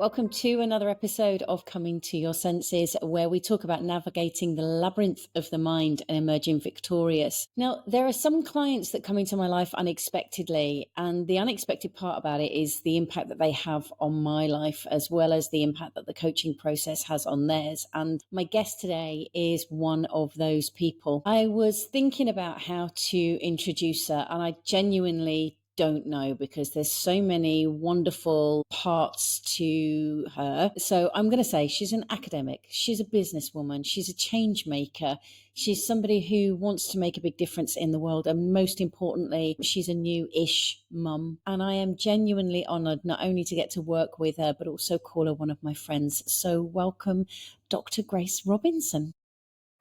Welcome to another episode of Coming to Your Senses, where we talk about navigating the labyrinth of the mind and emerging victorious. Now, there are some clients that come into my life unexpectedly, and the unexpected part about it is the impact that they have on my life, as well as the impact that the coaching process has on theirs. And my guest today is one of those people. I was thinking about how to introduce her, and I genuinely don't know because there's so many wonderful parts to her. So I'm going to say she's an academic, she's a businesswoman, she's a change maker, she's somebody who wants to make a big difference in the world, and most importantly, she's a new-ish mum. And I am genuinely honoured not only to get to work with her, but also call her one of my friends. So welcome, Dr. Grace Robinson.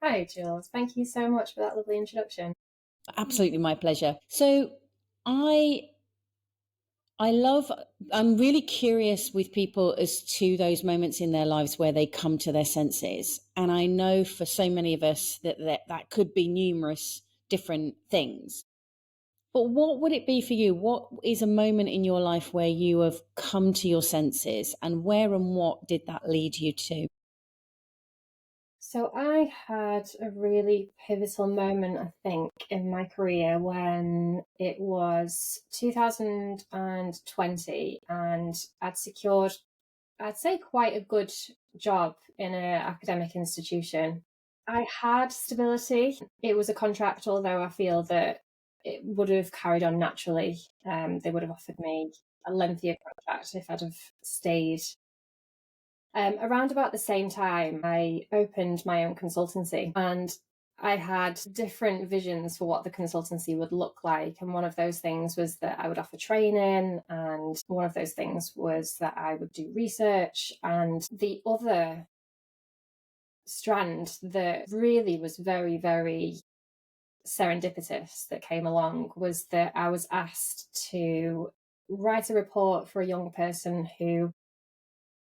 Hi, Jules. Thank you so much for that lovely introduction. Absolutely my pleasure. So I'm really curious with people as to those moments in their lives where they come to their senses. And I know for so many of us that could be numerous different things. But what would it be for you? What is a moment in your life where you have come to your senses, and where and what did that lead you to? So I had a really pivotal moment, I think, in my career when it was 2020 and I'd secured, I'd say, quite a good job in an academic institution. I had stability. It was a contract, although I feel that it would have carried on naturally. They would have offered me a lengthier contract if I'd have stayed. Around about the same time, I opened my own consultancy, and I had different visions for what the consultancy would look like. And one of those things was that I would offer training, and one of those things was that I would do research. And the other strand that really was very, very serendipitous that came along was that I was asked to write a report for a young person who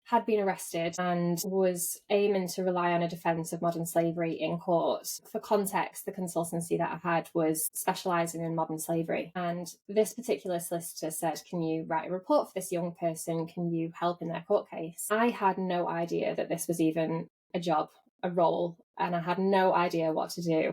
had been arrested and was aiming to rely on a defence of modern slavery in court. For context, the consultancy that I had was specialising in modern slavery. And this particular solicitor said, "Can you write a report for this young person? Can you help in their court case?" I had no idea that this was even a job, a role, and I had no idea what to do.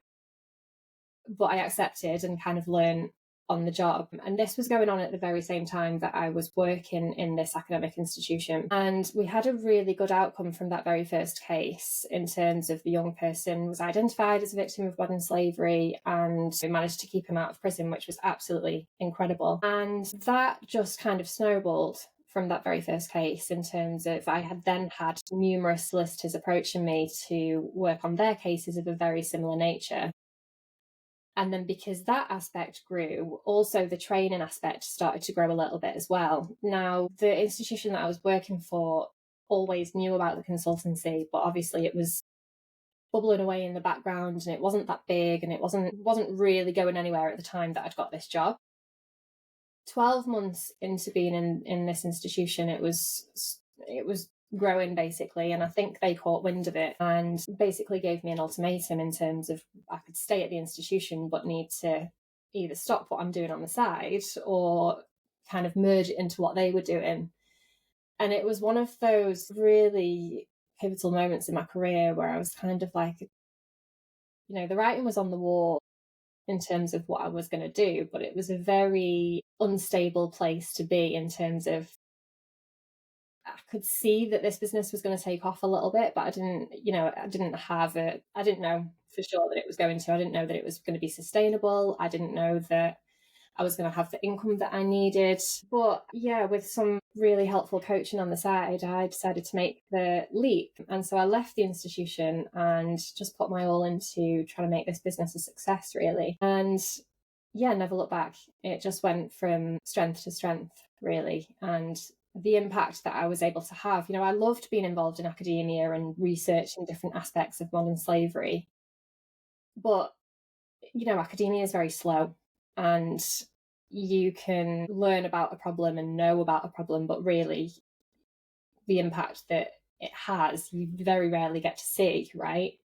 But I accepted and kind of learned on the job. And this was going on at the very same time that I was working in this academic institution. And we had a really good outcome from that very first case in terms of the young person was identified as a victim of modern slavery, and we managed to keep him out of prison, which was absolutely incredible. And that just kind of snowballed from that very first case in terms of I had then had numerous solicitors approaching me to work on their cases of a very similar nature. And then because that aspect grew, also the training aspect started to grow a little bit as well. Now, the institution that I was working for always knew about the consultancy, but obviously it was bubbling away in the background and it wasn't that big and it wasn't really going anywhere at the time that I'd got this job. 12 months into being in this institution, it was growing basically, and I think they caught wind of it and basically gave me an ultimatum in terms of I could stay at the institution but need to either stop what I'm doing on the side or kind of merge it into what they were doing. And it was one of those really pivotal moments in my career where I was kind of like, the writing was on the wall in terms of what I was going to do, but it was a very unstable place to be in terms of I could see that this business was going to take off a little bit, but I didn't know for sure that it was going to. I didn't know that it was going to be sustainable. I didn't know that I was going to have the income that I needed. But yeah, with some really helpful coaching on the side, I decided to make the leap. And so I left the institution and just put my all into trying to make this business a success, really. And yeah, never looked back. It just went from strength to strength, really. And the impact that I was able to have. I loved being involved in academia and researching different aspects of modern slavery. But, academia is very slow and you can learn about a problem and know about a problem, but really the impact that it has, you very rarely get to see, right?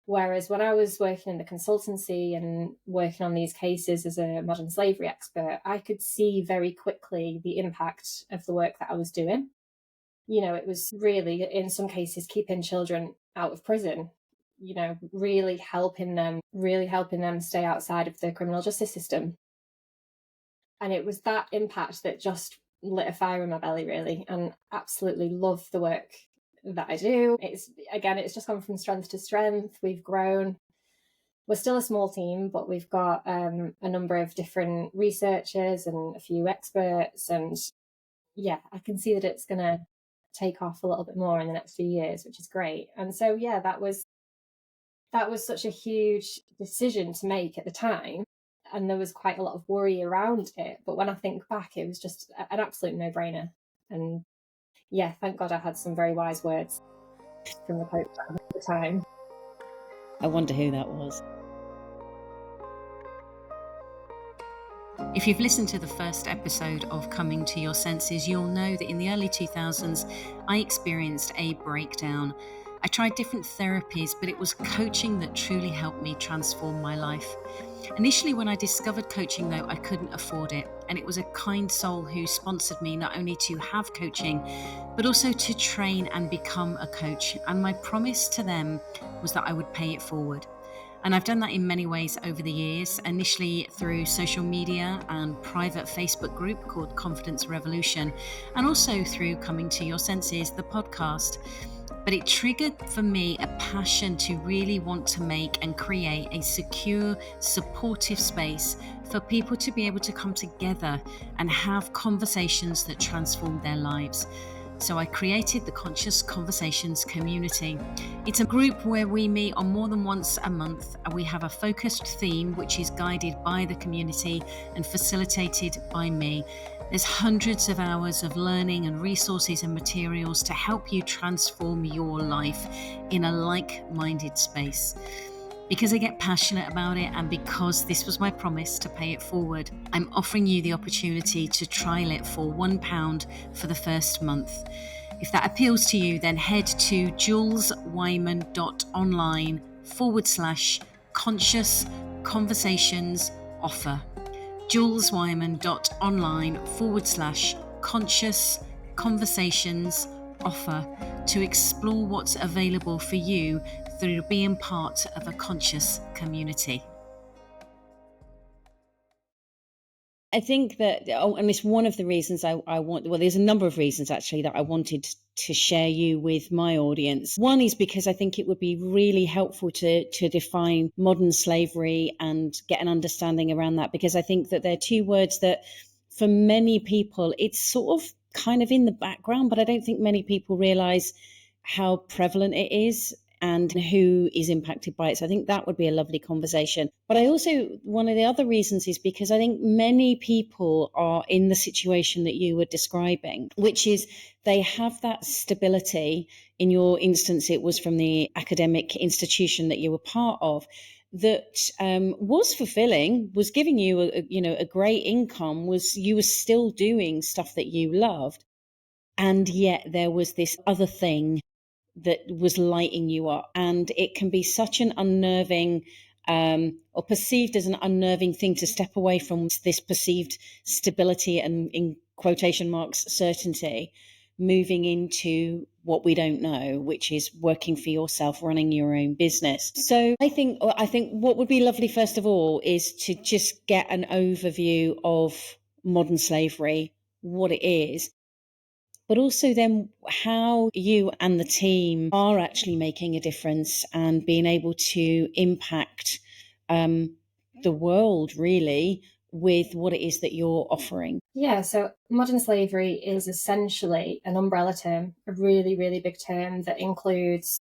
Whereas when I was working in the consultancy and working on these cases as a modern slavery expert, I could see very quickly the impact of the work that I was doing. It was really, in some cases, keeping children out of prison, really helping them stay outside of the criminal justice system. And it was that impact that just lit a fire in my belly, really, and absolutely love the work that I do. It's just gone from strength to strength. We've grown. We're still a small team, but we've got a number of different researchers and a few experts. And yeah, I can see that it's going to take off a little bit more in the next few years, which is great. And so, yeah, that was such a huge decision to make at the time. And there was quite a lot of worry around it. But when I think back, it was just an absolute no-brainer. And yeah, thank God I had some very wise words from the coach at the time. I wonder who that was. If you've listened to the first episode of Coming to Your Senses, you'll know that in the early 2000s, I experienced a breakdown. I tried different therapies, but it was coaching that truly helped me transform my life. Initially, when I discovered coaching, though, I couldn't afford it. And it was a kind soul who sponsored me not only to have coaching, but also to train and become a coach. And my promise to them was that I would pay it forward. And I've done that in many ways over the years, initially through social media and private Facebook group called Confidence Revolution, and also through Coming to Your Senses, the podcast. But it triggered for me a passion to really want to make and create a secure, supportive space for people to be able to come together and have conversations that transform their lives. So I created the Conscious Conversations community. It's a group where we meet on more than once a month, and we have a focused theme which is guided by the community and facilitated by me. There's hundreds of hours of learning and resources and materials to help you transform your life in a like-minded space. Because I get passionate about it, and because this was my promise to pay it forward, I'm offering you the opportunity to trial it for £1 for the first month. If that appeals to you, then head to juleswyman.online/conscious conversations offer. juleswyman.online/conscious conversations offer to explore what's available for you through being part of a conscious community. I think that, and it's one of the reasons I want, well, there's a number of reasons actually that I wanted to share you with my audience. One is because I think it would be really helpful to define modern slavery and get an understanding around that, because I think that they're two words that for many people, it's sort of kind of in the background, but I don't think many people realize how prevalent it is and who is impacted by it. So I think that would be a lovely conversation. But I also, one of the other reasons is because I think many people are in the situation that you were describing, which is they have that stability. In your instance, it was from the academic institution that you were part of, that was fulfilling, was giving you a great income, you were still doing stuff that you loved. And yet there was this other thing that was lighting you up. And it can be such an unnerving or perceived as an unnerving thing to step away from this perceived stability and, in quotation marks, certainty, moving into what we don't know, which is working for yourself, running your own business. So I think what would be lovely, first of all, is to just get an overview of modern slavery, what it is, but also then how you and the team are actually making a difference and being able to impact the world really with what it is that you're offering. Yeah, so modern slavery is essentially an umbrella term, a really, really big term that includes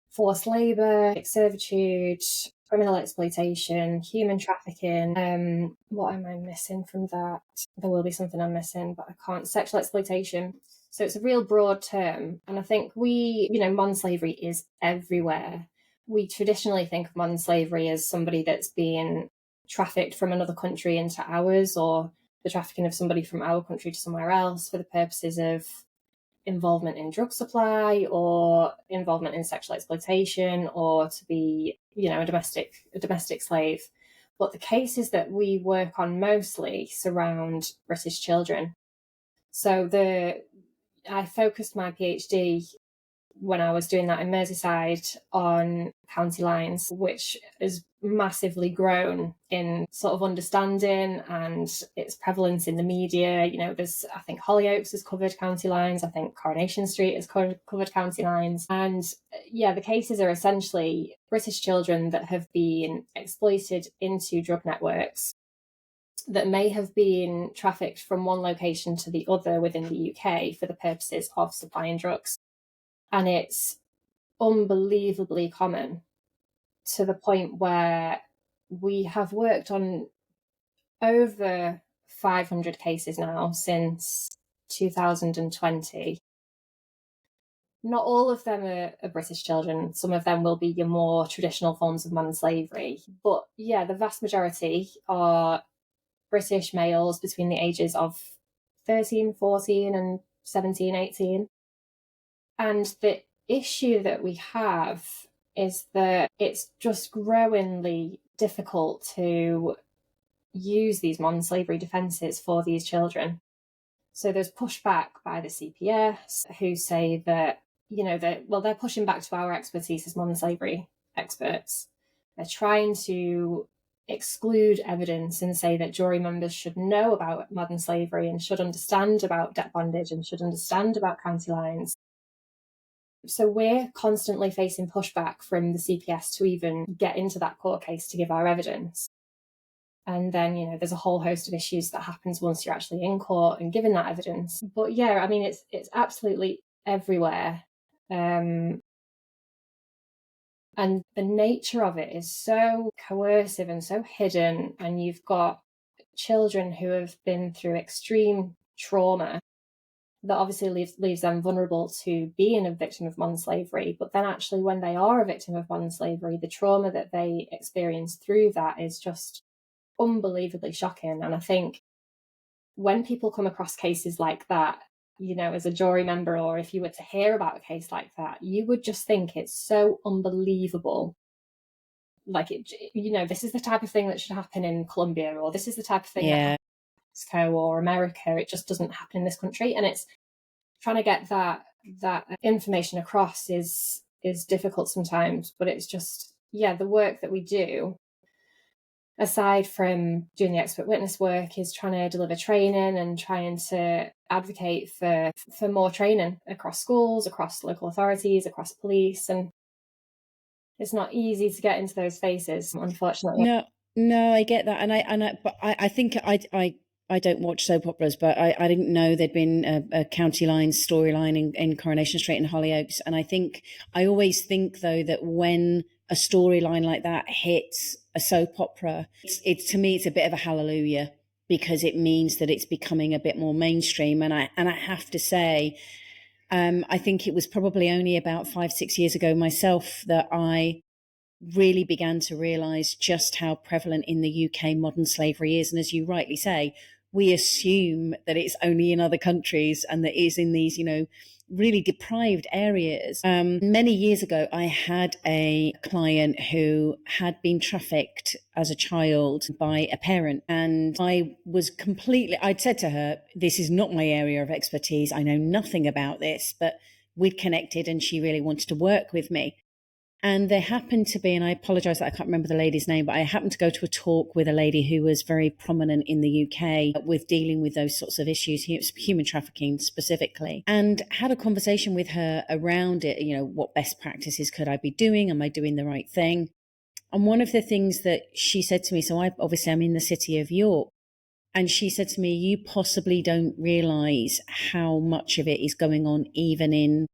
forced labour, servitude, criminal exploitation, human trafficking. What am I missing from that? There will be something I'm missing, but I can't. Sexual exploitation. So it's a real broad term. And I think modern slavery is everywhere. We traditionally think of modern slavery as somebody that's being trafficked from another country into ours, or the trafficking of somebody from our country to somewhere else for the purposes of involvement in drug supply or involvement in sexual exploitation, or to be, a domestic slave. But the cases that we work on mostly surround British children. So I focused my PhD when I was doing that in Merseyside on county lines, which has massively grown in sort of understanding and its prevalence in the media. You know, I think Hollyoaks has covered county lines. I think Coronation Street has covered county lines. And yeah, the cases are essentially British children that have been exploited into drug networks that may have been trafficked from one location to the other within the UK for the purposes of supplying drugs. And it's unbelievably common, to the point where we have worked on over 500 cases now since 2020. Not all of them are British children. Some of them will be your more traditional forms of modern slavery. But yeah, the vast majority are British males between the ages of 13, 14 and 17, 18. And the issue that we have is that it's just growingly difficult to use these modern slavery defences for these children. So there's pushback by the CPS, who say that, you know, they're pushing back to our expertise as modern slavery experts. They're trying to exclude evidence and say that jury members should know about modern slavery and should understand about debt bondage and should understand about county lines. So we're constantly facing pushback from the CPS to even get into that court case to give our evidence. And then, you know, there's a whole host of issues that happens once you're actually in court and giving that evidence. But yeah, I mean, it's absolutely everywhere. And the nature of it is so coercive and so hidden. And you've got children who have been through extreme trauma that obviously leaves them vulnerable to being a victim of modern slavery. But then actually, when they are a victim of modern slavery, the trauma that they experience through that is just unbelievably shocking. And I think when people come across cases like that, you know, as a jury member, or if you were to hear about a case like that, you would just think it's so unbelievable. Like, you know, this is the type of thing that should happen in Colombia, or this is the type of thing that happens in Mexico or America. It just doesn't happen in this country. And it's trying to get that information across is difficult sometimes. But it's just, yeah, the work that we do, aside from doing the expert witness work, is trying to deliver training and trying to advocate for more training across schools, across local authorities, across police. And it's not easy to get into those spaces, unfortunately. No, I get that. But I think I don't watch soap operas, but I didn't know there'd been a county line storyline in Coronation Street and Hollyoaks. And I always think, though, that when a storyline like that hits a soap opera, it's to me, it's a bit of a hallelujah, because it means that it's becoming a bit more mainstream. And I have to say, I think it was probably only about 5-6 years ago myself that I really began to realise just how prevalent in the UK modern slavery is. And as you rightly say, we assume that it's only in other countries and that it is in these, you know, really deprived areas. Many years ago, I had a client who had been trafficked as a child by a parent. And I'd said to her, this is not my area of expertise. I know nothing about this, but we'd connected and she really wanted to work with me. And there happened to be, and I apologise that I can't remember the lady's name, but I happened to go to a talk with a lady who was very prominent in the UK with dealing with those sorts of issues, human trafficking specifically, and had a conversation with her around it. You know, what best practices could I be doing? Am I doing the right thing? And one of the things that she said to me, so I'm in the city of York, and she said to me, you possibly don't realise how much of it is going on even in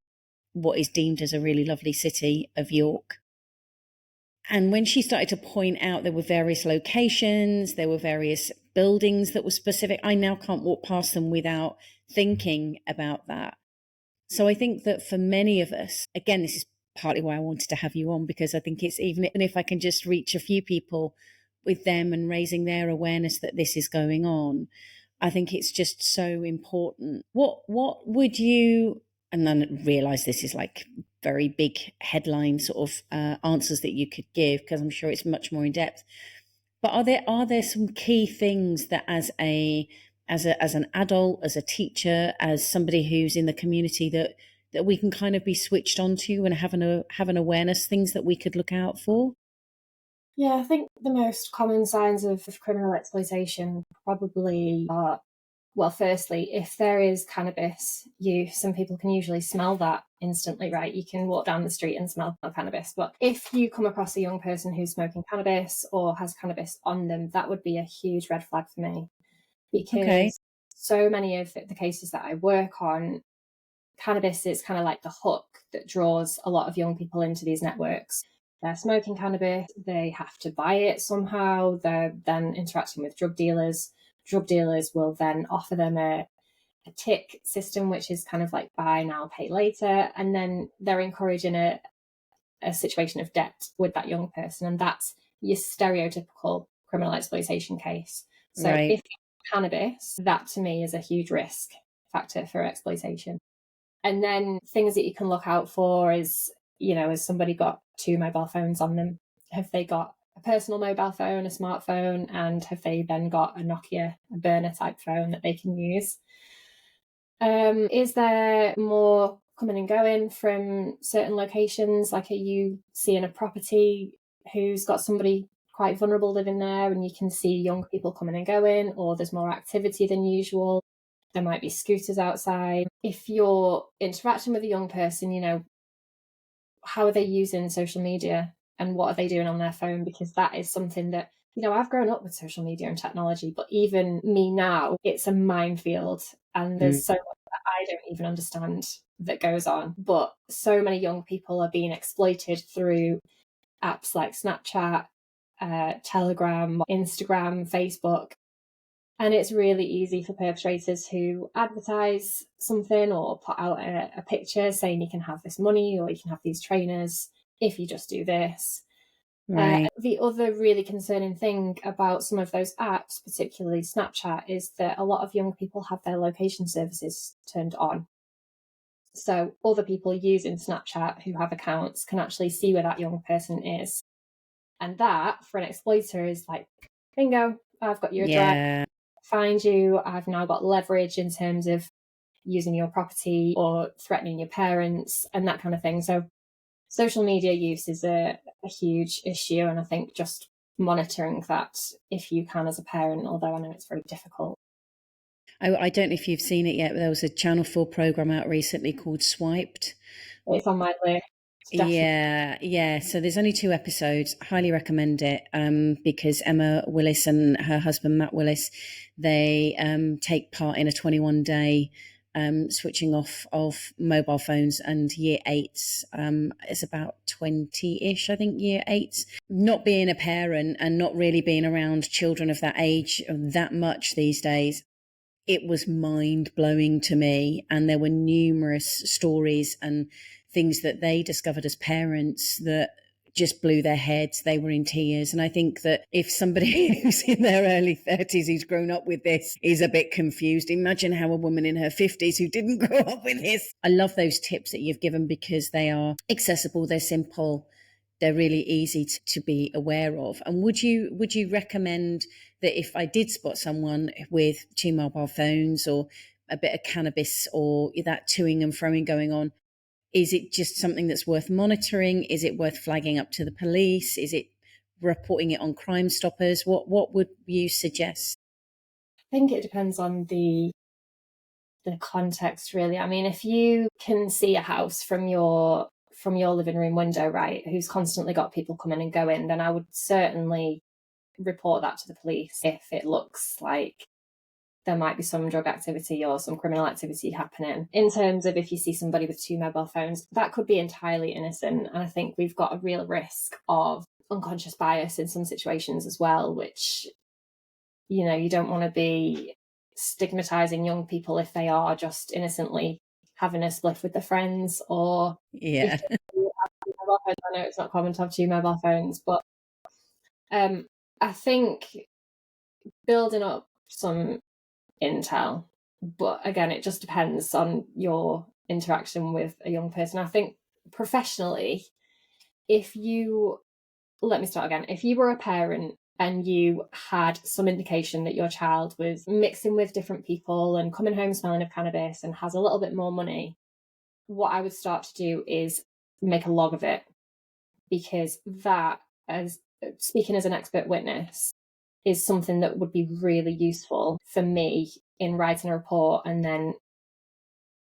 what is deemed as a really lovely city of York. And when she started to point out there were various locations, there were various buildings that were specific, I now can't walk past them without thinking about that. So I think that for many of us, again, this is partly why I wanted to have you on, because I think it's even if I can just reach a few people with them and raising their awareness that this is going on, I think it's just so important. What would you, and then realise this is like very big headline sort of answers that you could give, because I'm sure it's much more in depth. But are there some key things that as a as an adult, as a teacher, as somebody who's in the community that we can kind of be switched onto and have an awareness, things that we could look out for? Yeah, I think the most common signs of criminal exploitation probably are, well, firstly, if there is cannabis use, some people can usually smell that instantly, right? You can walk down the street and smell cannabis. But if you come across a young person who's smoking cannabis or has cannabis on them, that would be a huge red flag for me, Okay. because so many of the cases that I work on, cannabis is kind of like the hook that draws a lot of young people into these networks. They're smoking cannabis, they have to buy it somehow, they're then interacting with drug dealers. Drug dealers will then offer them a tick system, which is kind of like buy now, pay later. And then they're encouraging a situation of debt with that young person. And that's your stereotypical criminal exploitation case. So Right. if cannabis, that to me is a huge risk factor for exploitation. And then things that you can look out for is, has somebody got two mobile phones on them? Have they got a personal mobile phone, a smartphone, and have they then got a Nokia, a burner type phone that they can use? Is there more coming and going from certain locations? Like, are you seeing a property who's got somebody quite vulnerable living there and you can see young people coming and going, or there's more activity than usual? There might be scooters outside. If you're interacting with a young person, how are they using social media and what are they doing on their phone? Because that is something that, I've grown up with social media and technology, but even me now, it's a minefield and there's so much that I don't even understand that goes on. But so many young people are being exploited through apps like Snapchat, Telegram, Instagram, Facebook. And it's really easy for perpetrators who advertise something or put out a picture saying you can have this money or you can have these trainers if you just do this. Right. The other really concerning thing about some of those apps, particularly Snapchat, is that a lot of young people have their location services turned on. So other people using Snapchat who have accounts can actually see where that young person is. And that, for an exploiter, is like, bingo, I've got your address, Yeah. find you. I've now got leverage in terms of using your property or threatening your parents and that kind of thing. So social media use is a huge issue. And I think just monitoring that if you can as a parent, although I know it's very difficult. I don't know if you've seen it yet, but there was a Channel 4 program out recently called Swiped. It's on my list, definitely. Yeah. So there's only 2 episodes. Highly recommend it because Emma Willis and her husband Matt Willis, they take part in a 21-day switching off of mobile phones, and year eights, it's about 20-ish, I think, year eights. Not being a parent and not really being around children of that age that much these days, it was mind blowing to me. And there were numerous stories and things that they discovered as parents that just blew their heads. They were in tears. And I think that if somebody who's in their early 30s who's grown up with this is a bit confused, imagine how a woman in her 50s who didn't grow up with this. I love those tips that you've given because they are accessible, they're simple, they're really easy to be aware of. And would you recommend that if I did spot someone with 2 mobile phones or a bit of cannabis or that toing and froing going on, is it just something that's worth monitoring? Is it worth flagging up to the police? Is it reporting it on Crime Stoppers? What would you suggest? I think it depends on the context, really. I mean, if you can see a house from your living room window, right, who's constantly got people coming and going, then I would certainly report that to the police if it looks like there might be some drug activity or some criminal activity happening. In terms of if you see somebody with 2 mobile phones, that could be entirely innocent. And I think we've got a real risk of unconscious bias in some situations as well, which, you don't want to be stigmatizing young people if they are just innocently having a spliff with their friends, or if Yeah. they have mobile phones. I know it's not common to have 2 mobile phones, but I think building up some intel, but again, it just depends on your interaction with a young person. I think professionally, let me start again. If you were a parent and you had some indication that your child was mixing with different people and coming home smelling of cannabis and has a little bit more money, what I would start to do is make a log of it, because that, as speaking as an expert witness, is something that would be really useful for me in writing a report and then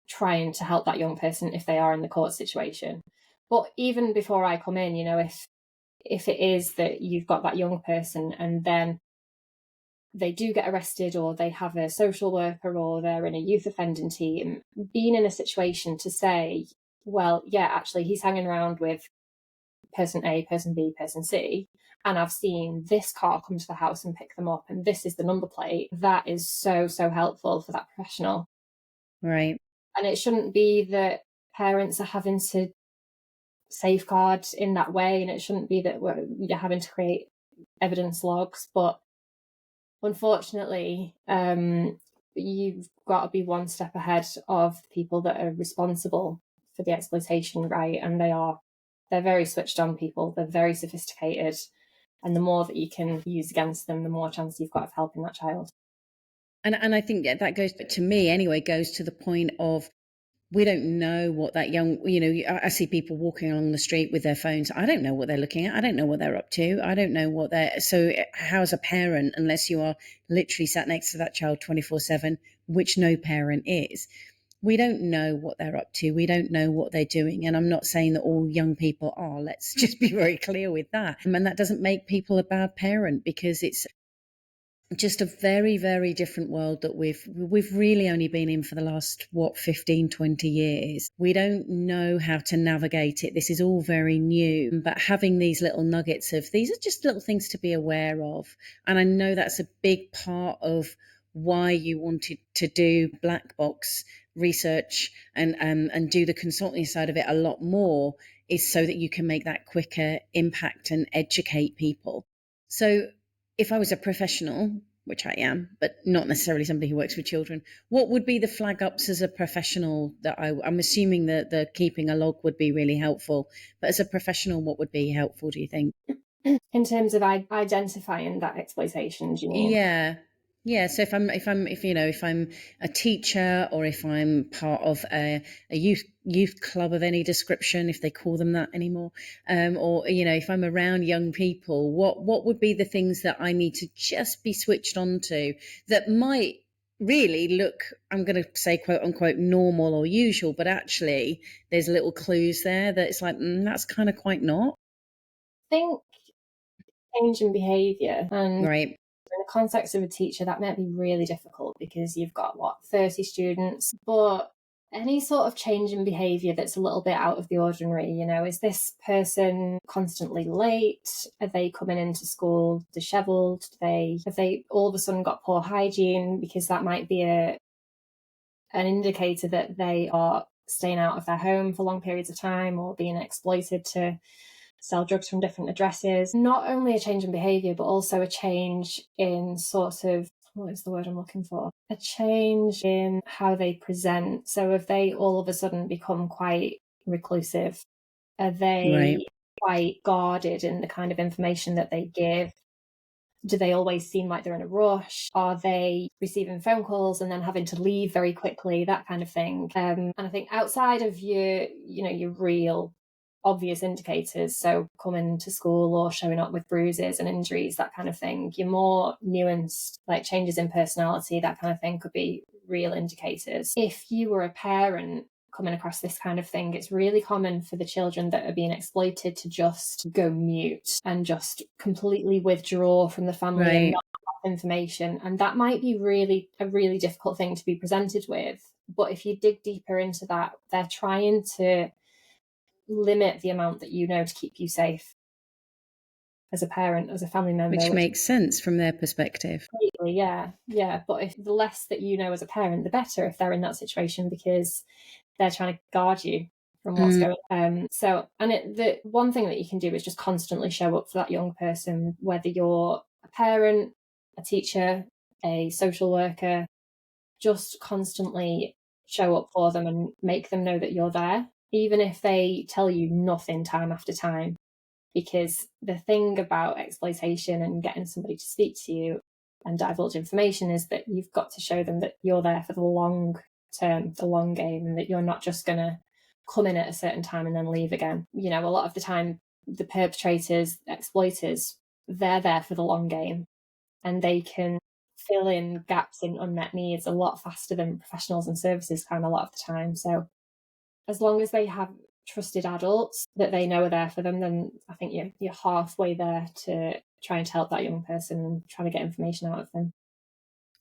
trying to help that young person if they are in the court situation. But even before I come in, if it is that you've got that young person and then they do get arrested or they have a social worker or they're in a youth offending team, being in a situation to say, well, yeah, actually he's hanging around with person A, person B, person C, and I've seen this car come to the house and pick them up and this is the number plate, that is so, so helpful for that professional. Right. And it shouldn't be that parents are having to safeguard in that way, and it shouldn't be that you're having to create evidence logs. But unfortunately, you've got to be one step ahead of the people that are responsible for the exploitation, right? And they're very switched on people. They're very sophisticated. And the more that you can use against them, the more chance you've got of helping that child. And I think that goes, to me anyway, goes to the point of, we don't know what that young, I see people walking along the street with their phones. I don't know what they're looking at. I don't know what they're up to. I don't know what so how's a parent, unless you are literally sat next to that child 24/7, which no parent is, we don't know what they're up to. We don't know what they're doing. And I'm not saying that all young people are. Let's just be very clear with that. And that doesn't make people a bad parent, because it's just a very, very different world that we've really only been in for the last 15, 20 years. We don't know how to navigate it. This is all very new, but having these little nuggets of, these are just little things to be aware of. And I know that's a big part of why you wanted to do black box research and do the consulting side of it a lot more, is so that you can make that quicker impact and educate people. So if I was a professional, which I am, but not necessarily somebody who works with children, what would be the flag ups as a professional that I'm assuming that the keeping a log would be really helpful, but as a professional, what would be helpful, do you think? In terms of identifying that exploitation, do you mean? Yeah. So if I'm a teacher, or if I'm part of a youth club of any description, if they call them that anymore, or if I'm around young people, what would be the things that I need to just be switched on to that might really look, I'm going to say quote unquote normal or usual, but actually there's little clues there that it's like, that's kind of quite not. I think change in behaviour, and Right. in the context of a teacher, that might be really difficult because you've got 30 students, but any sort of change in behaviour that's a little bit out of the ordinary, is this person constantly late? Are they coming into school dishevelled? Have they all of a sudden got poor hygiene? Because that might be an indicator that they are staying out of their home for long periods of time or being exploited to sell drugs from different addresses. Not only a change in behaviour, but also a change in sort of, what is the word I'm looking for? A change in how they present. So if they all of a sudden become quite reclusive, are they quite guarded in the kind of information that they give? Do they always seem like they're in a rush? Are they receiving phone calls and then having to leave very quickly? That kind of thing. And I think outside of your real obvious indicators, so coming to school or showing up with bruises and injuries, that kind of thing, your more nuanced, like changes in personality, that kind of thing, could be real indicators. If you were a parent coming across this kind of thing, it's really common for the children that are being exploited to just go mute and just completely withdraw from the family and not have information. And that might be a really difficult thing to be presented with. But if you dig deeper into that, they're trying to limit the amount that you know to keep you safe as a parent, as a family member. Which makes sense from their perspective. Completely, yeah. But if the less that you know as a parent, the better if they're in that situation, because they're trying to guard you from what's going on. The one thing that you can do is just constantly show up for that young person, whether you're a parent, a teacher, a social worker, just constantly show up for them and make them know that you're there, even if they tell you nothing time after time. Because the thing about exploitation and getting somebody to speak to you and divulge information is that you've got to show them that you're there for the long term, the long game, and that you're not just going to come in at a certain time and then leave again. You know, a lot of the time, the perpetrators, exploiters, they're there for the long game, and they can fill in gaps in unmet needs a lot faster than professionals and services can a lot of the time. So as long as they have trusted adults that they know are there for them, then I think you're halfway there to trying to help that young person and trying to get information out of them.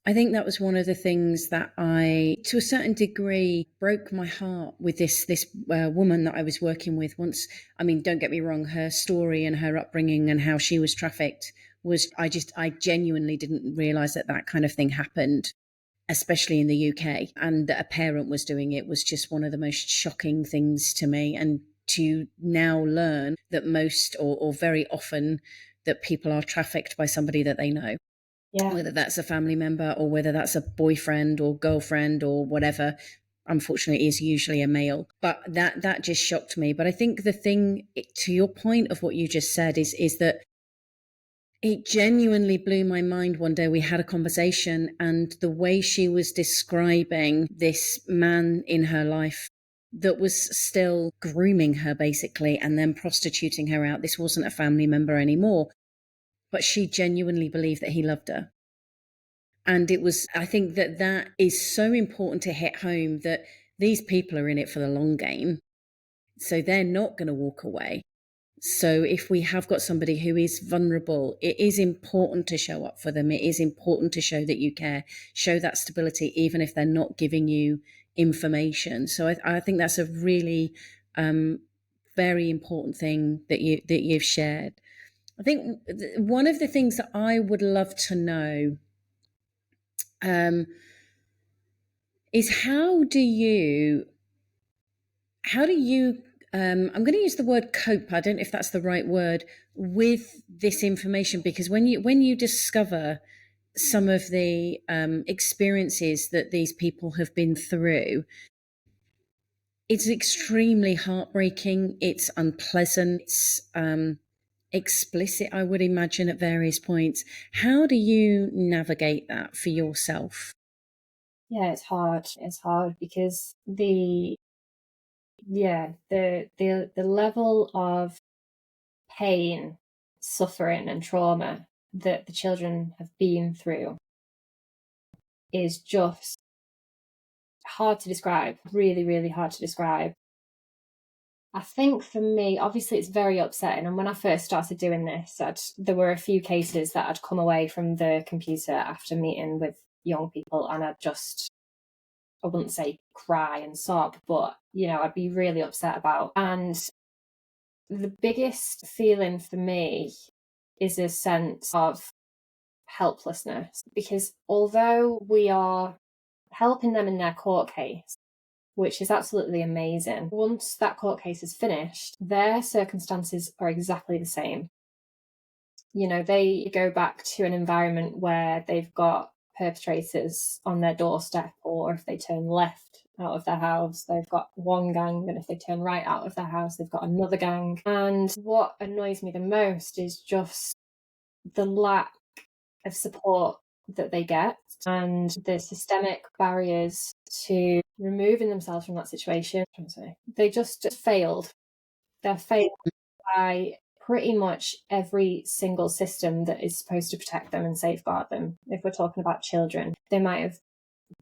I think that was one of the things that to a certain degree, broke my heart with this woman that I was working with once. I mean, don't get me wrong, her story and her upbringing and how she was trafficked was, I genuinely didn't realize that kind of thing happened, especially in the UK, and that a parent was doing it was just one of the most shocking things to me. And to now learn that most or very often that people are trafficked by somebody that they know. Yeah. Whether that's a family member or whether that's a boyfriend or girlfriend or whatever, unfortunately is usually a male. But that just shocked me. But I think the thing, to your point of what you just said, is that it genuinely blew my mind. One day we had a conversation, and the way she was describing this man in her life that was still grooming her basically and then prostituting her out. This wasn't a family member anymore, but she genuinely believed that he loved her. And I think that is so important to hit home, that these people are in it for the long game. So they're not going to walk away. So if we have got somebody who is vulnerable, it is important to show up for them. It is important to show that you care, show that stability, even if they're not giving you information. So I think that's a really very important thing that you've shared. I think one of the things that I would love to know is how do you I'm going to use the word cope, I don't know if that's the right word, with this information, because when you discover some of the experiences that these people have been through, it's extremely heartbreaking, it's unpleasant, it's explicit, I would imagine, at various points. How do you navigate that for yourself? Yeah, it's hard. It's hard because the level of pain, suffering and trauma that the children have been through is just hard to describe. Really, really hard to describe. I think for me, obviously it's very upsetting. And when I first started doing this, there were a few cases that I'd come away from the computer after meeting with young people, and I wouldn't say cry and sob, but, I'd be really upset about. And the biggest feeling for me is a sense of helplessness, because although we are helping them in their court case, which is absolutely amazing, once that court case is finished, their circumstances are exactly the same. They go back to an environment where they've got perpetrators on their doorstep, or if they turn left out of their house, they've got one gang, and if they turn right out of their house, they've got another gang. And what annoys me the most is just the lack of support that they get and the systemic barriers to removing themselves from that situation. They just failed. They're failed by pretty much every single system that is supposed to protect them and safeguard them. If we're talking about children, they might have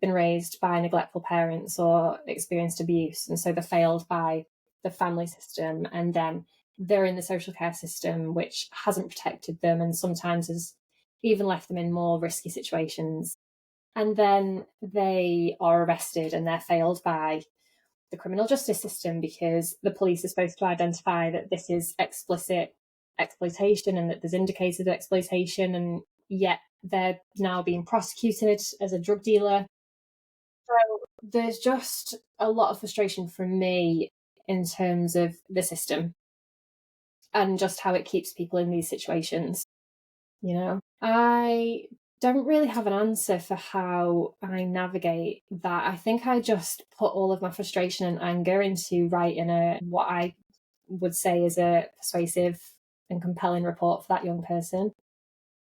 been raised by neglectful parents or experienced abuse, and so they're failed by the family system, and then they're in the social care system, which hasn't protected them and sometimes has even left them in more risky situations. And then they are arrested and they're failed by the criminal justice system, because the police are supposed to identify that this is explicit exploitation and that there's indicators of exploitation, and yet they're now being prosecuted as a drug dealer. So there's just a lot of frustration from me in terms of the system and just how it keeps people in these situations. I don't really have an answer for how I navigate that. I think I just put all of my frustration and anger into writing what I would say is a persuasive and compelling report for that young person.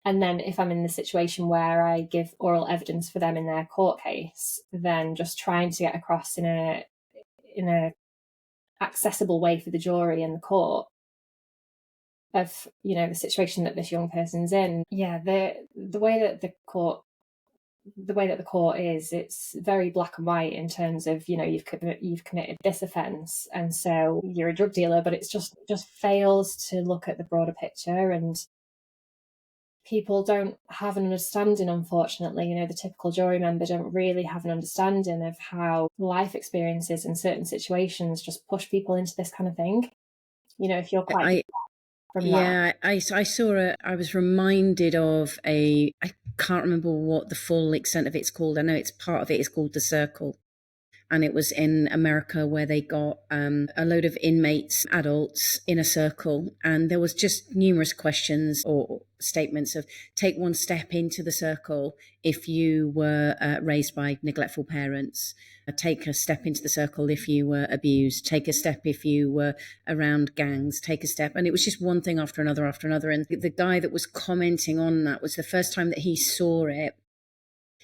And then if I'm in the situation where I give oral evidence for them in their court case, then just trying to get across in a accessible way for the jury and the court of, you know, the situation that this young person's in. Yeah, the way that the court is, it's very black and white in terms of, you know, you've committed this offence, and so you're a drug dealer, but it's just fails to look at the broader picture. And people don't have an understanding, unfortunately. You know, the typical jury member don't really have an understanding of how life experiences in certain situations just push people into this kind of thing. You know, if you're quite from that. I saw I was reminded of I can't remember what the full extent of it's called. I know it's part of it is called The Circle. And it was in America where they got a load of inmates, adults, in a circle. And there was just numerous questions or statements of take one step into the circle if you were raised by neglectful parents. Take a step into the circle if you were abused. Take a step if you were around gangs. Take a step. And it was just one thing after another after another. And the guy that was commenting on that was the first time that he saw it.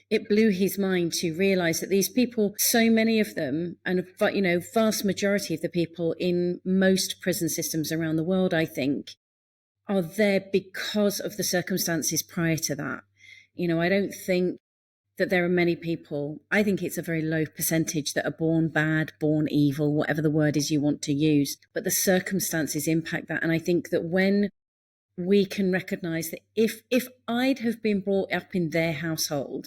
It blew his mind to realize that these people, so many of them, and you know, vast majority of the people in most prison systems around the world, I think, are there because of the circumstances prior to that. You know, I don't think that there are many people, I think it's a very low percentage that are born bad, born evil, whatever the word is you want to use, but the circumstances impact that. And I think that when we can recognize that if I'd have been brought up in their household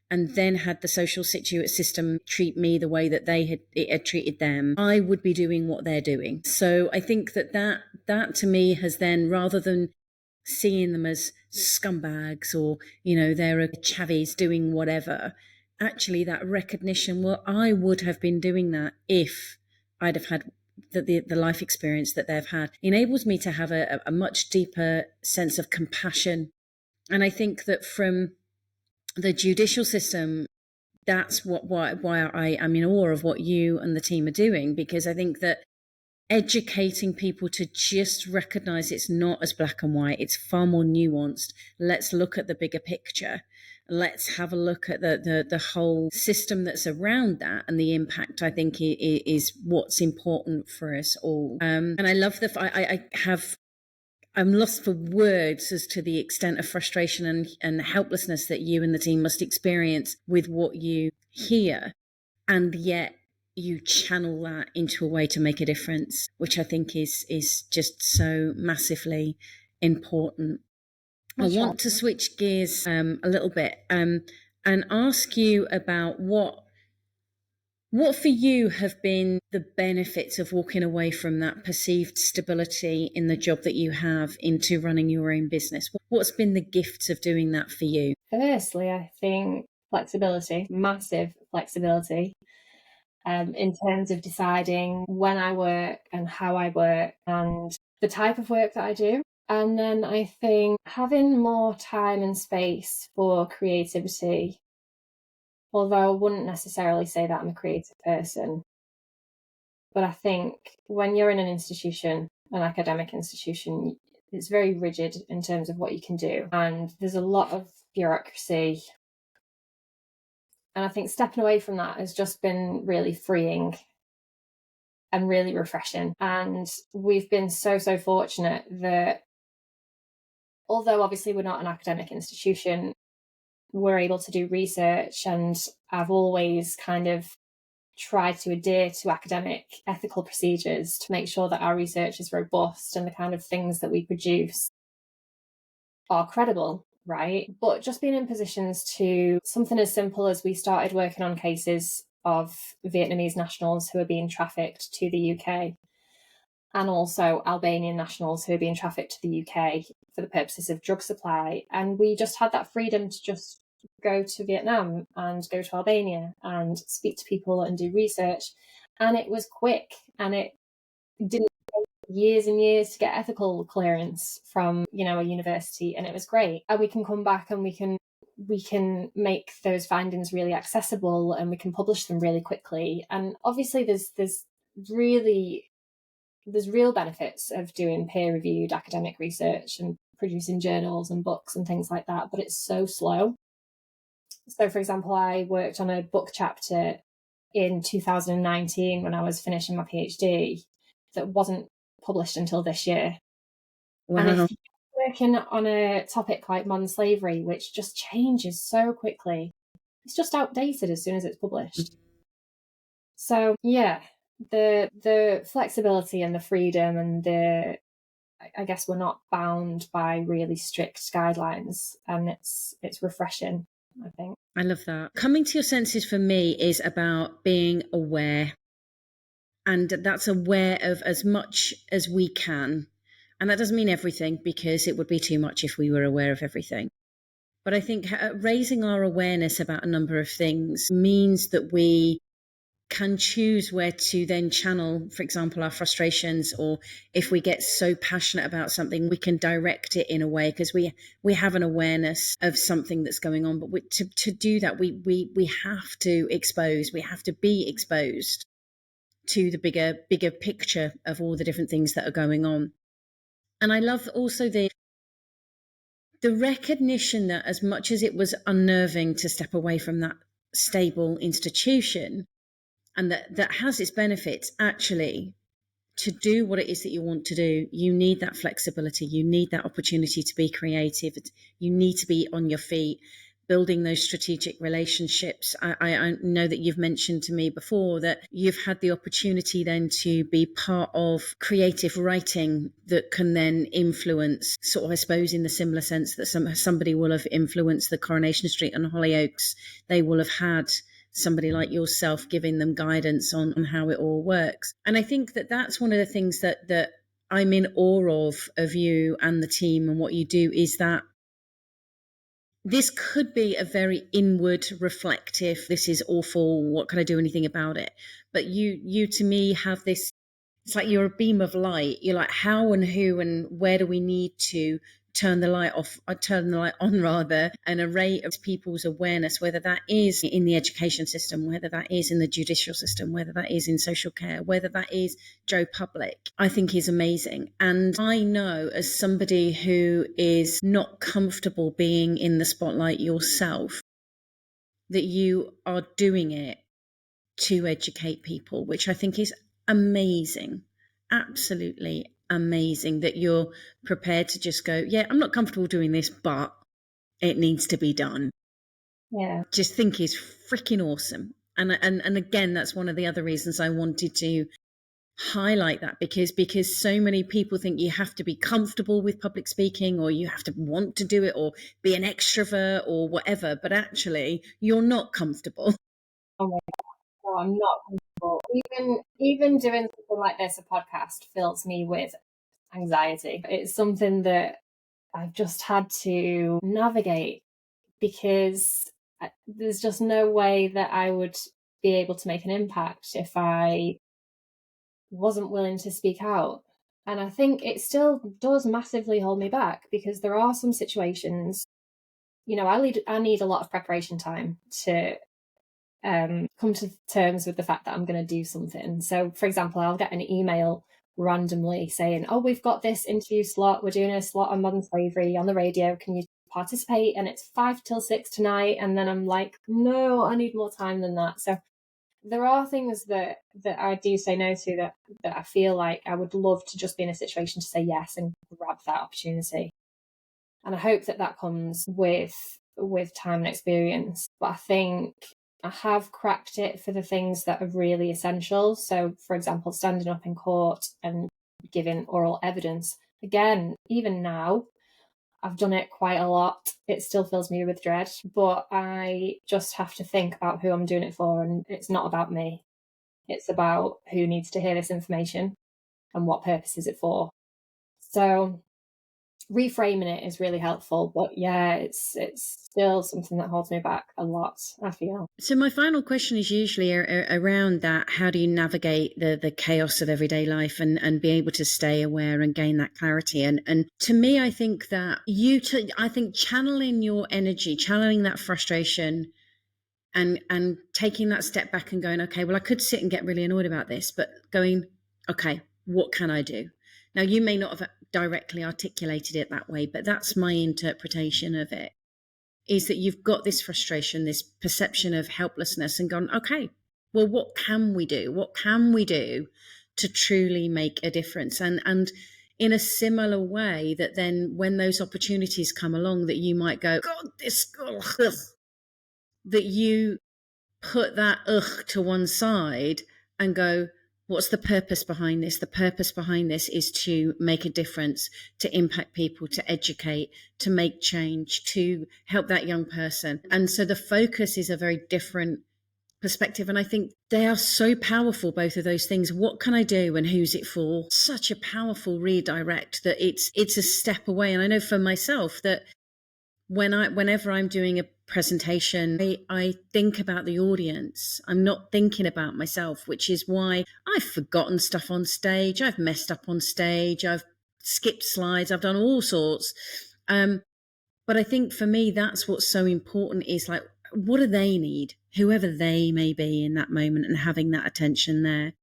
and then had the social system treat me the way that it had treated them, I would be doing what they're doing. So I think that to me has then, rather than seeing them as scumbags or, you know, they're chavies doing whatever, actually that recognition, well, I would have been doing that if I'd have had the life experience that they've had, enables me to have a much deeper sense of compassion. And I think that from the judicial system, that's why I am in awe of what you and the team are doing, because I think that educating people to just recognize it's not as black and white, it's far more nuanced. Let's look at the bigger picture. Let's have a look at the whole system that's around that, and the impact, I think, is what's important for us all. And I love I'm lost for words as to the extent of frustration and helplessness that you and the team must experience with what you hear. And yet you channel that into a way to make a difference, which I think is just so massively important. I want to switch gears a little bit and ask you about what for you have been the benefits of walking away from that perceived stability in the job that you have into running your own business? What's been the gifts of doing that for you? Firstly, I think flexibility, massive flexibility, in terms of deciding when I work and how I work and the type of work that I do. And then I think having more time and space for creativity, although I wouldn't necessarily say that I'm a creative person. But I think when you're in an institution, an academic institution, it's very rigid in terms of what you can do. And there's a lot of bureaucracy. And I think stepping away from that has just been really freeing and really refreshing. And we've been so fortunate that, although obviously we're not an academic institution, we're able to do research, and I've always kind of tried to adhere to academic ethical procedures to make sure that our research is robust and the kind of things that we produce are credible, right? But just being in positions to something as simple as we started working on cases of Vietnamese nationals who are being trafficked to the UK, and also Albanian nationals who are being trafficked to the UK for the purposes of drug supply. And we just had that freedom to just go to Vietnam and go to Albania and speak to people and do research. And it was quick, and it didn't take years and years to get ethical clearance from, you know, a university, and it was great. And we can come back and we can make those findings really accessible, and we can publish them really quickly. And obviously there's really there's real benefits of doing peer-reviewed academic research and producing journals and books and things like that, but it's so slow. So, for example, I worked on a book chapter in 2019 when I was finishing my PhD that wasn't published until this year. And Wow. if you're working on a topic like modern slavery, which just changes so quickly, it's just outdated as soon as it's published. So yeah, the flexibility and the freedom and I guess we're not bound by really strict guidelines, and it's refreshing, I think. I love that. Coming to your senses for me is about being aware, and that's aware of as much as we can. And that doesn't mean everything, because it would be too much if we were aware of everything. But I think raising our awareness about a number of things means that we can choose where to then channel, for example, our frustrations, or if we get so passionate about something, we can direct it in a way because we have an awareness of something that's going on. But to do that, we have to expose, we have to be exposed to the bigger picture of all the different things that are going on. And I love also the recognition that as much as it was unnerving to step away from that stable institution, and that has its benefits, actually, to do what it is that you want to do, you need that flexibility, you need that opportunity to be creative, you need to be on your feet, building those strategic relationships. I know that you've mentioned to me before that you've had the opportunity then to be part of creative writing that can then influence, sort of, I suppose, in the similar sense that somebody will have influenced the Coronation Street and Hollyoaks, they will have had somebody like yourself giving them guidance on how it all works. And I think that that's one of the things that I'm in awe of you and the team and what you do, is that this could be a very inward, reflective, this is awful, what can I do anything about it? But you to me have this, it's like you're a beam of light. You're like, how and who and where do we need to turn the light off, or turn the light on rather, an array of people's awareness, whether that is in the education system, whether that is in the judicial system, whether that is in social care, whether that is Joe Public, I think is amazing. And I know, as somebody who is not comfortable being in the spotlight yourself, that you are doing it to educate people, which I think is amazing, absolutely amazing, that you're prepared to just go, yeah, I'm not comfortable doing this, but it needs to be done. Yeah. Just think is freaking awesome. And again, that's one of the other reasons I wanted to highlight that, because so many people think you have to be comfortable with public speaking, or you have to want to do it, or be an extrovert or whatever, but actually you're not comfortable. Oh my God. No, I'm not comfortable. Even doing something like this, a podcast, fills me with anxiety. It's something that I've just had to navigate, because there's just no way that I would be able to make an impact if I wasn't willing to speak out. And I think it still does massively hold me back, because there are some situations, I need a lot of preparation time to come to terms with the fact that I'm going to do something. So, for example, I'll get an email randomly saying, "Oh, we've got this interview slot. We're doing a slot on modern slavery on the radio. Can you participate?" And it's 5 till 6 tonight. And then I'm like, "No, I need more time than that." So there are things that I do say no to, that I feel like I would love to just be in a situation to say yes and grab that opportunity. And I hope that comes with time and experience. But I think I have cracked it for the things that are really essential. So, for example, standing up in court and giving oral evidence. Again, even now, I've done it quite a lot. It still fills me with dread, but I just have to think about who I'm doing it for. And it's not about me. It's about who needs to hear this information and what purpose is it for. So reframing it is really helpful, but yeah, it's still something that holds me back a lot, I feel. So my final question is usually around that: how do you navigate the chaos of everyday life and be able to stay aware and gain that clarity? And to me, I think that I think channeling your energy, channeling that frustration, and taking that step back and going, okay, well, I could sit and get really annoyed about this, but going, okay, what can I do? Now, you may not have directly articulated it that way, but that's my interpretation of it, is that you've got this frustration, this perception of helplessness, and gone, okay, well, what can we do? What can we do to truly make a difference? And in a similar way that then when those opportunities come along, that you might go, God, this, ugh, that you put that ugh to one side and go, what's the purpose behind this? The purpose behind this is to make a difference, to impact people, to educate, to make change, to help that young person. And so the focus is a very different perspective. And I think they are so powerful, both of those things. What can I do and who's it for? Such a powerful redirect that it's a step away. And I know for myself that whenever I'm doing a presentation, I think about the audience. I'm not thinking about myself, which is why I've forgotten stuff on stage. I've messed up on stage. I've skipped slides. I've done all sorts. But I think for me, that's what's so important is like, what do they need? Whoever they may be in that moment, and having that attention there.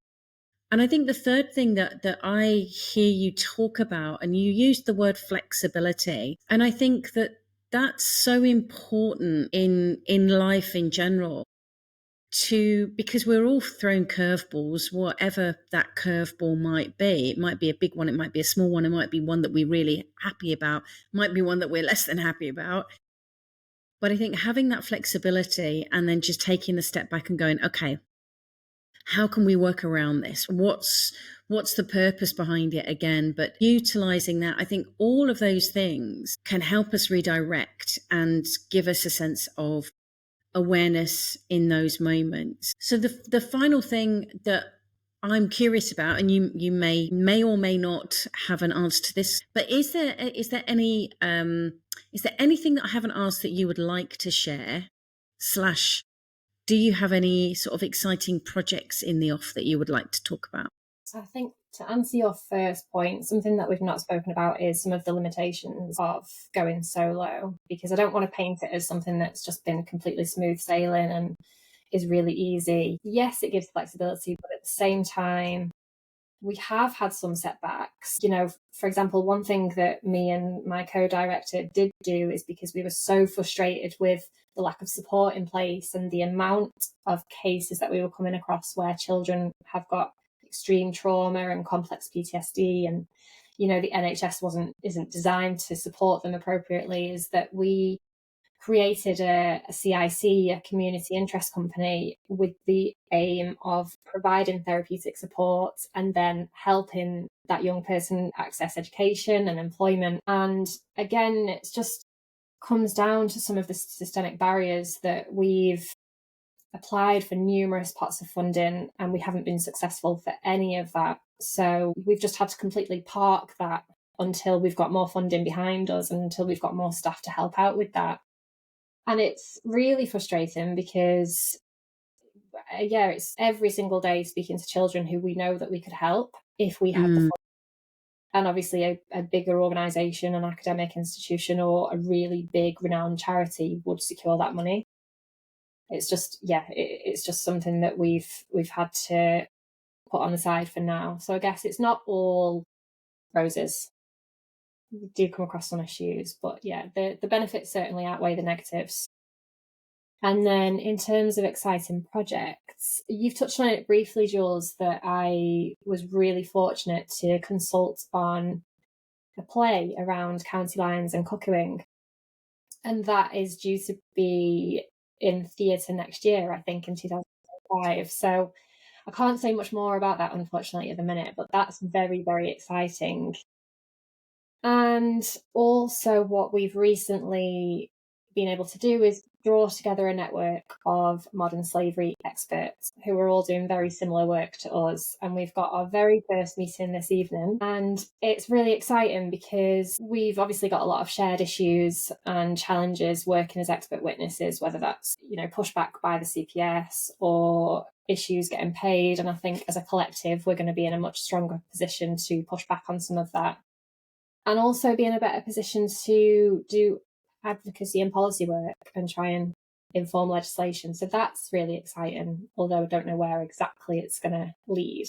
And I think the third thing that I hear you talk about, and you used the word flexibility, and I think that that's so important in life in general, because we're all thrown curveballs, whatever that curveball might be. It might be a big one, it might be a small one, it might be one that we're really happy about, it might be one that we're less than happy about. But I think having that flexibility and then just taking the step back and going, okay, how can we work around this? What's the purpose behind it again? But utilizing that, I think all of those things can help us redirect and give us a sense of awareness in those moments. So the final thing that I'm curious about, and you may or may not have an answer to this, but is there anything that I haven't asked that you would like to share? / do you have any sort of exciting projects in the off that you would like to talk about? So I think to answer your first point, something that we've not spoken about is some of the limitations of going solo, because I don't want to paint it as something that's just been completely smooth sailing and is really easy. Yes, it gives flexibility, but at the same time, we have had some setbacks. For example, one thing that me and my co-director did do is, because we were so frustrated with the lack of support in place and the amount of cases that we were coming across where children have got extreme trauma and complex PTSD, and the NHS isn't designed to support them appropriately, is that we created a CIC, a community interest company, with the aim of providing therapeutic support and then helping that young person access education and employment. And again, it just comes down to some of the systemic barriers that we've applied for numerous pots of funding, and we haven't been successful for any of that. So we've just had to completely park that until we've got more funding behind us and until we've got more staff to help out with that. And it's really frustrating because, it's every single day speaking to children who we know that we could help if we had the funding. And obviously a bigger organisation, an academic institution, or a really big renowned charity would secure that money. It's just, it's just something that we've had to put on the side for now. So I guess it's not all roses. We do come across some issues, but the benefits certainly outweigh the negatives. And then in terms of exciting projects, you've touched on it briefly, Jules, that I was really fortunate to consult on a play around county lines and cuckooing. And that is due to be in theatre next year, I think, in 2005. So I can't say much more about that, unfortunately, at the minute, but that's very, very exciting. And also what we've recently been able to do is draw together a network of modern slavery experts who are all doing very similar work to us. And we've got our very first meeting this evening. And it's really exciting because we've obviously got a lot of shared issues and challenges working as expert witnesses, whether that's, pushback by the CPS or issues getting paid. And I think as a collective, we're going to be in a much stronger position to push back on some of that. And also be in a better position to do advocacy and policy work and try and inform legislation. So that's really exciting, although I don't know where exactly it's going to lead.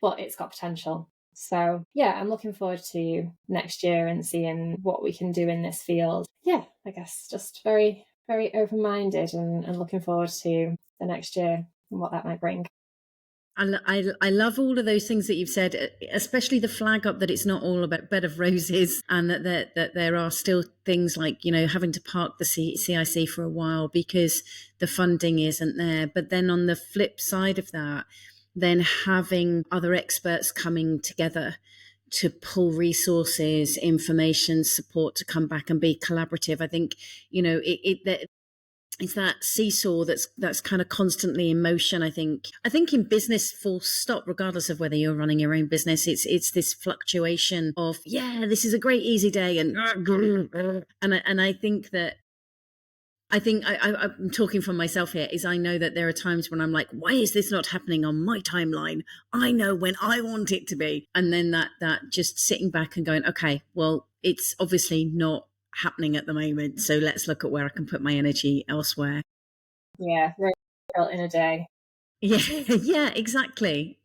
but it's got potential. So yeah, I'm looking forward to next year and seeing what we can do in this field. Yeah, I guess just very, very open-minded and looking forward to the next year and what that might bring. I love all of those things that you've said, especially the flag up that it's not all about bed of roses, and that there are still things like, you know, having to park the CIC for a while because the funding isn't there. But then on the flip side of that, then having other experts coming together to pull resources, information, support to come back and be collaborative. I think, you know, it's that seesaw that's kind of constantly in motion. I think in business, full stop, regardless of whether you're running your own business, it's this fluctuation of, yeah, this is a great easy day, and I think that I'm talking from myself here, is I know that there are times when I'm like, why is this not happening on my timeline? I know when I want it to be. And then that just sitting back and going, okay, well, it's obviously not happening at the moment. So let's look at where I can put my energy elsewhere. Yeah, very built in a day. Yeah, yeah, exactly.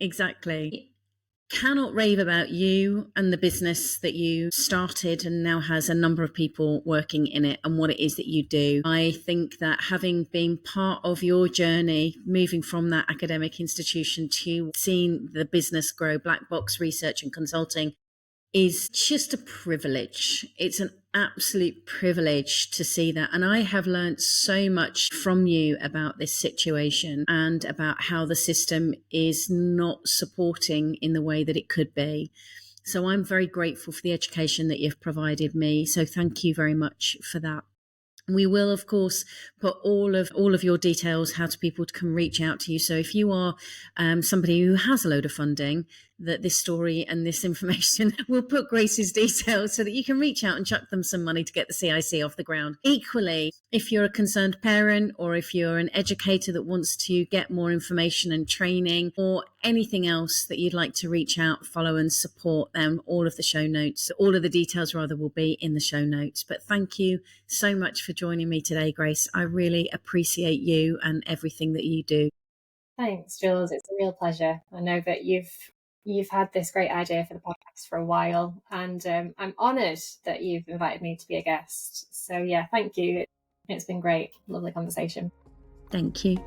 Cannot rave about you and the business that you started and now has a number of people working in it and what it is that you do. I think that having been part of your journey, moving from that academic institution to seeing the business grow, black box research and consulting, is just a privilege. It's an absolute privilege to see that. And I have learned so much from you about this situation and about how the system is not supporting in the way that it could be. So I'm very grateful for the education that you've provided me. So thank you very much for that. We will, of course, put all of your details, how to people can reach out to you. So if you are somebody who has a load of funding, that this story and this information will put Grace's details so that you can reach out and chuck them some money to get the CIC off the ground. Equally, if you're a concerned parent or if you're an educator that wants to get more information and training or anything else that you'd like to reach out, follow and support them, all of the details rather will be in the show notes. But thank you so much for joining me today, Grace. I really appreciate you and everything that you do. Thanks, Jules. It's a real pleasure. I know that you've had this great idea for the podcast for a while, and I'm honoured that you've invited me to be a guest. So yeah, thank you. It's been great. Lovely conversation. Thank you.